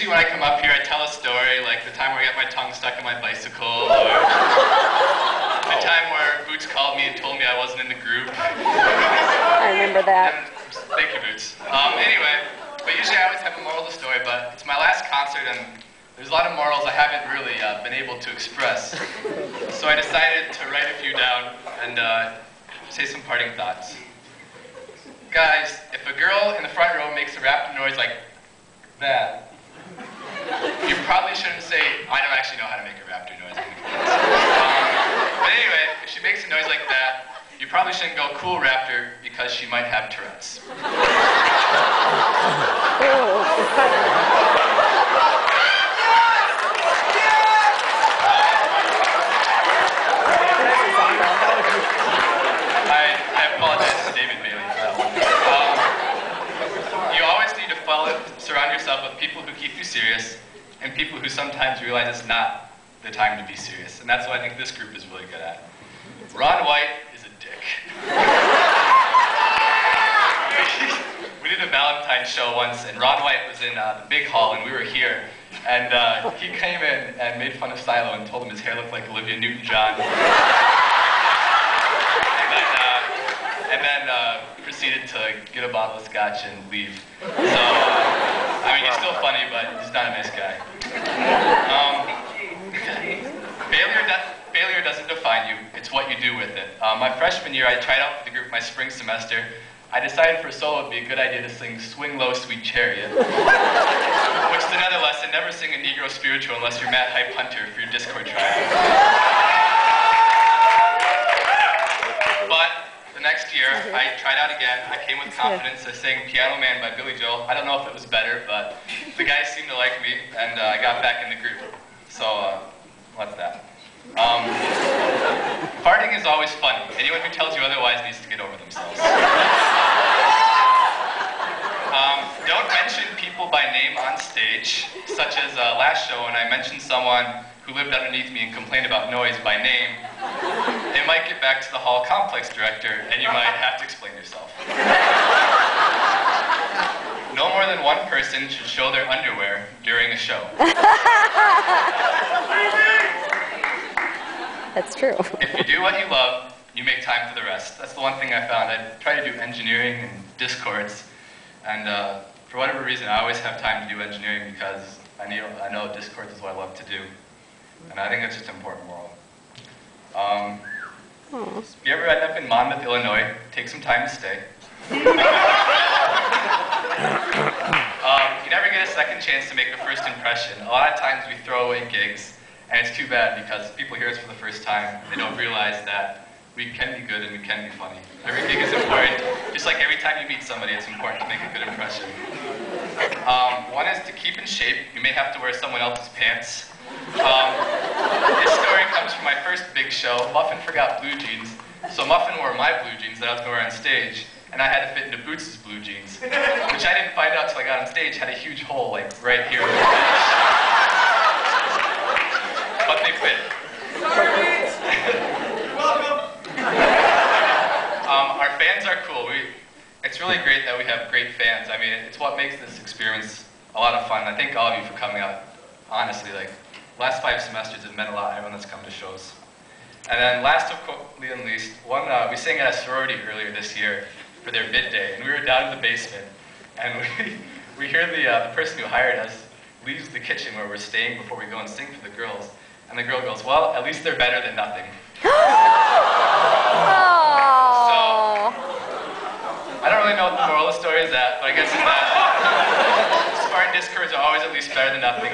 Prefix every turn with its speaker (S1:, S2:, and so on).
S1: When I come up here, I tell a story, like the time where I got my tongue stuck in my bicycle, or the time where Boots called me and told me I wasn't in the group.
S2: I remember that.
S1: Thank you, Boots. Anyway, but usually I always have a moral to the story, but it's my last concert, and there's a lot of morals I haven't really been able to express. So I decided to write a few down and say some parting thoughts. Guys, if a girl in the front row makes a raptor noise like that, you probably shouldn't say, I don't actually know how to make a raptor noise. But anyway, if she makes a noise like that, you probably shouldn't go, cool raptor, because she might have Tourette's. I apologize to David Bailey for that one. You always need to surround yourself with people who keep you serious and people who sometimes realize it's not the time to be serious. And that's what I think this group is really good at. Ron White is a dick. We did a Valentine's show once, and Ron White was in the big hall, and we were here. And he came in and made fun of Silo and told him his hair looked like Olivia Newton-John. And then proceeded to get a bottle of scotch and leave. So, I mean, he's still funny, but he's not a nice guy. Failure doesn't define you, it's what you do with it. My freshman year, I tried out for the group my spring semester. I decided for a solo it would be a good idea to sing Swing Low, Sweet Chariot. Which is another lesson, never sing a Negro spiritual unless you're Matt Hype Hunter for your Discord trial. But the next year, I tried out again. I came with confidence. I sang Piano Man by Billy Joel. I don't know if it was better, but the guys seemed to like me, and I got back in the group. So, what's that? Farting is always funny. Anyone who tells you otherwise needs to get over themselves. Don't mention people by name on stage, such as last show when I mentioned someone who lived underneath me and complained about noise by name. It might get back to the hall complex director, and you might have to explain yourself. No more than one person should show their underwear during a show.
S2: That's true.
S1: If you do what you love, you make time for the rest. That's the one thing I found. I try to do engineering and Discords, and for whatever reason, I always have time to do engineering because I know Discords is what I love to do, and I think it's just an important moral. If you ever end up in Monmouth, Illinois, take some time to stay. You never get a second chance to make a first impression. A lot of times we throw away gigs, and it's too bad because people hear us for the first time. They don't realize that we can be good and we can be funny. Every gig is important. Just like every time you meet somebody, it's important to make a good impression. One is to keep in shape. You may have to wear someone else's pants. This story comes from my first big show. Muffin forgot blue jeans, so Muffin wore my blue jeans that I was going to wear on stage, and I had to fit into Boots' blue jeans, which I didn't find out until I got on stage had a huge hole, like, right here in the finish. But they fit. Our fans are cool. It's really great that we have great fans. I mean, it's what makes this experience a lot of fun. I thank all of you for coming out. Honestly, like, last 5 semesters have meant a lot, everyone that's come to shows. And then last but not least, we sang at a sorority earlier this year for their bid day, and we were down in the basement, and we hear the person who hired us leaves the kitchen where we're staying before we go and sing for the girls, and the girl goes, well, at least they're better than nothing. So, I don't really know what the moral of the story is at, but I guess it's that Spartan Dischords are always at least better than nothing.